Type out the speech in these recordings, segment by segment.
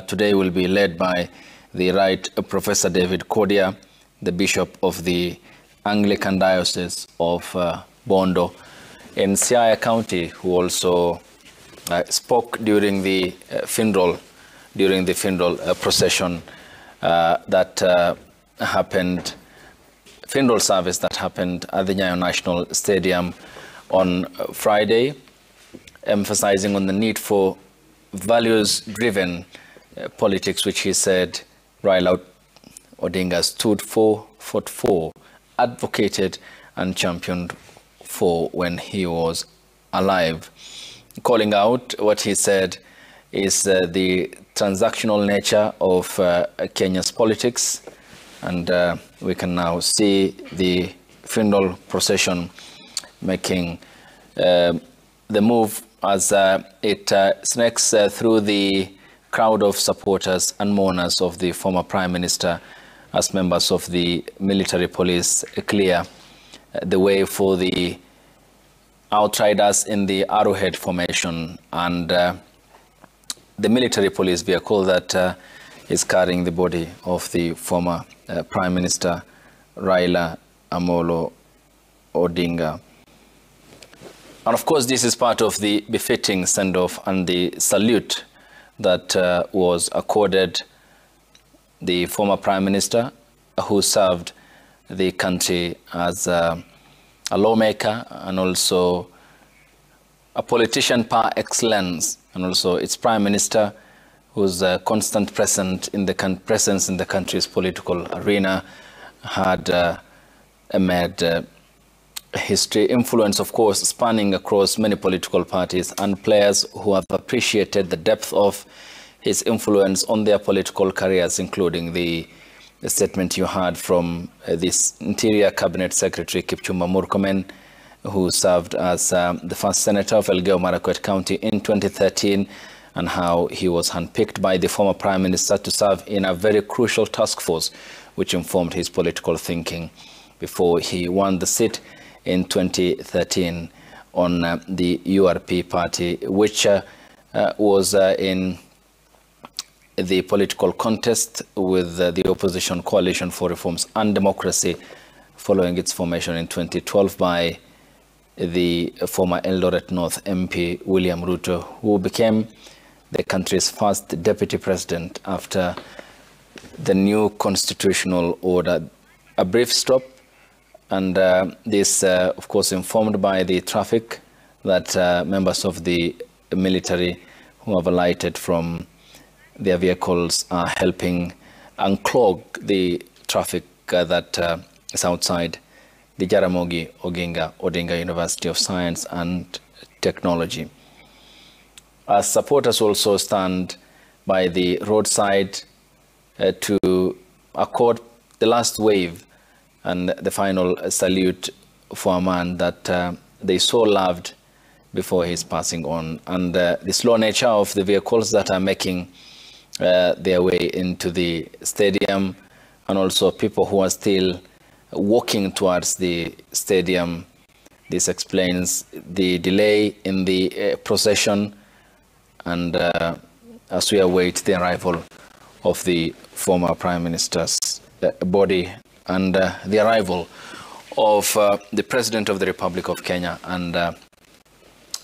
today will be led by the Right Professor David Kodia, the Bishop of the Anglican Diocese of Bondo in Siaya County, who also spoke during the funeral procession that happened, funeral service that happened at the Nyayo National Stadium on Friday, emphasizing on the need for values-driven politics, which he said Raila Odinga stood for, fought for, advocated and championed for when he was alive. Calling out what he said is the transactional nature of Kenya's politics, and we can now see the funeral procession making the move as it snakes through the crowd of supporters and mourners of the former Prime Minister as members of the military police clear the way for the outriders in the Arrowhead formation and the military police vehicle that is carrying the body of the former Prime Minister Raila Amolo Odinga. And of course, this is part of the befitting send-off and the salute that was accorded the former Prime Minister, who served the country as a lawmaker and also a politician par excellence, and also its Prime Minister, whose constant presence in the country's political arena had made history, influence, of course, spanning across many political parties and players who have appreciated the depth of his influence on their political careers, including the statement you heard from this Interior Cabinet Secretary Kipchumba Murkomen, who served as the first senator of Elgeyo Marakwet County in 2013, and how he was handpicked by the former Prime Minister to serve in a very crucial task force, which informed his political thinking before he won the seat in 2013 on the URP party, which was in the political contest with the opposition Coalition for Reforms and Democracy following its formation in 2012 by the former Eldoret North MP William Ruto, who became the country's first deputy president after the new constitutional order. A brief stop, and this, of course, informed by the traffic that members of the military who have alighted from their vehicles are helping unclog the traffic that is outside the Jaramogi Oginga Odinga University of Science and Technology. As supporters also stand by the roadside to accord the last wave and the final salute for a man that they so loved before his passing on, and the slow nature of the vehicles that are making their way into the stadium, and also people who are still walking towards the stadium. This explains the delay in the procession, and as we await the arrival of the former Prime Minister's body and the arrival of the President of the Republic of Kenya and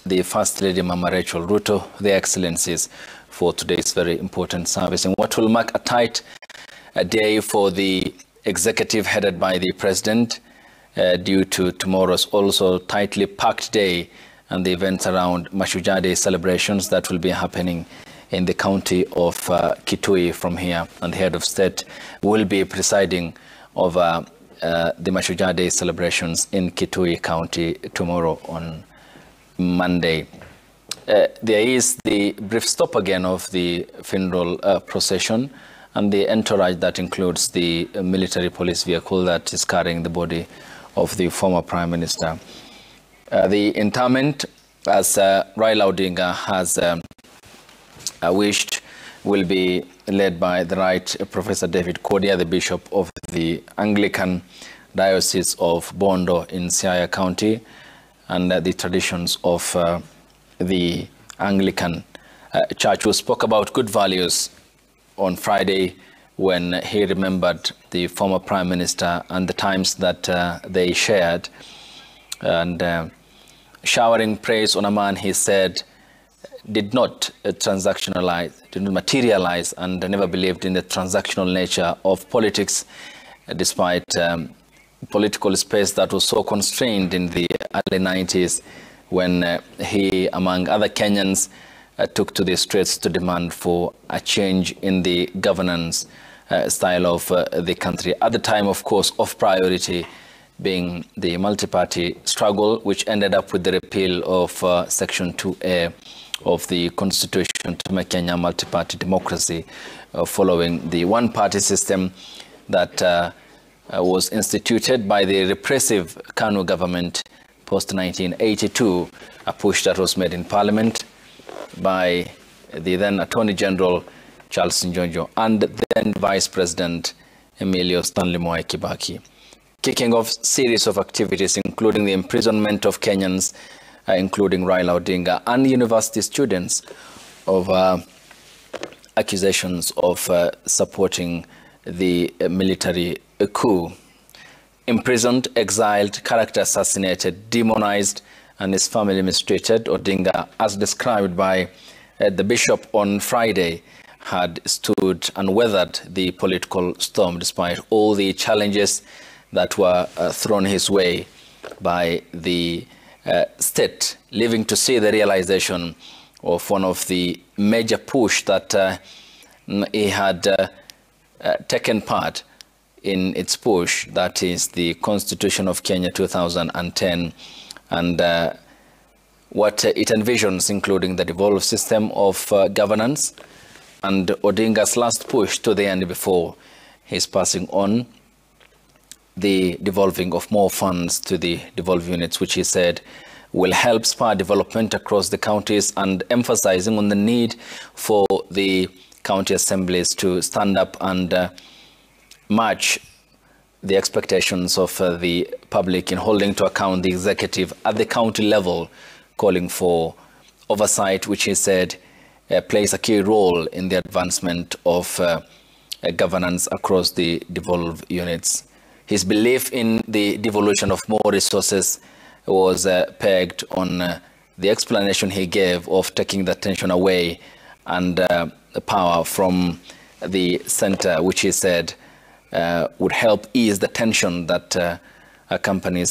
the First Lady Mama Rachel Ruto, their excellencies, for today's very important service, and what will mark a tight day for the executive headed by the President due to tomorrow's also tightly packed day and the events around Mashujaa Day celebrations that will be happening in the county of Kitui from here, and the head of state will be presiding over the Mashujaa Day celebrations in Kitui County tomorrow on Monday. There is the brief stop again of the funeral procession and the entourage that includes the military police vehicle that is carrying the body of the former Prime Minister. The interment, as Raila Odinga has wished, will be led by the Right Professor David Kodia, the Bishop of the Anglican Diocese of Bondo in Siaya County, and the traditions of the Anglican Church, who spoke about good values on Friday when he remembered the former Prime Minister and the times that they shared, and showering praise on a man he said did not materialize, and never believed in the transactional nature of politics, despite political space that was so constrained in the early 90s when he, among other Kenyans, took to the streets to demand for a change in the governance style of the country. At the time, of course, of priority being the multi-party struggle, which ended up with the repeal of Section 2A of the Constitution to make Kenya multi-party democracy, following the one-party system that was instituted by the repressive KANU government post-1982, a push that was made in Parliament by the then Attorney General Charles Njonjo and then Vice President Emilio Stanley Mwai Kibaki, kicking off series of activities including the imprisonment of Kenyans, including Raila Odinga, and university students of accusations of supporting the military coup. Imprisoned, exiled, character assassinated, demonized, and his family mistreated, Odinga, as described by the bishop on Friday, had stood and weathered the political storm despite all the challenges that were thrown his way by the state, living to see the realization of one of the major push that he had taken part in its push, that is the Constitution of Kenya 2010, and what it envisions, including the devolved system of governance, and Odinga's last push to the end before his passing on, the devolving of more funds to the devolved units, which he said will help spur development across the counties, and emphasizing on the need for the county assemblies to stand up and match the expectations of the public in holding to account the executive at the county level, calling for oversight, which he said plays a key role in the advancement of governance across the devolved units. His belief in the devolution of more resources was pegged on the explanation he gave of taking the attention away and the power from the center, which he said would help ease the tension that accompanies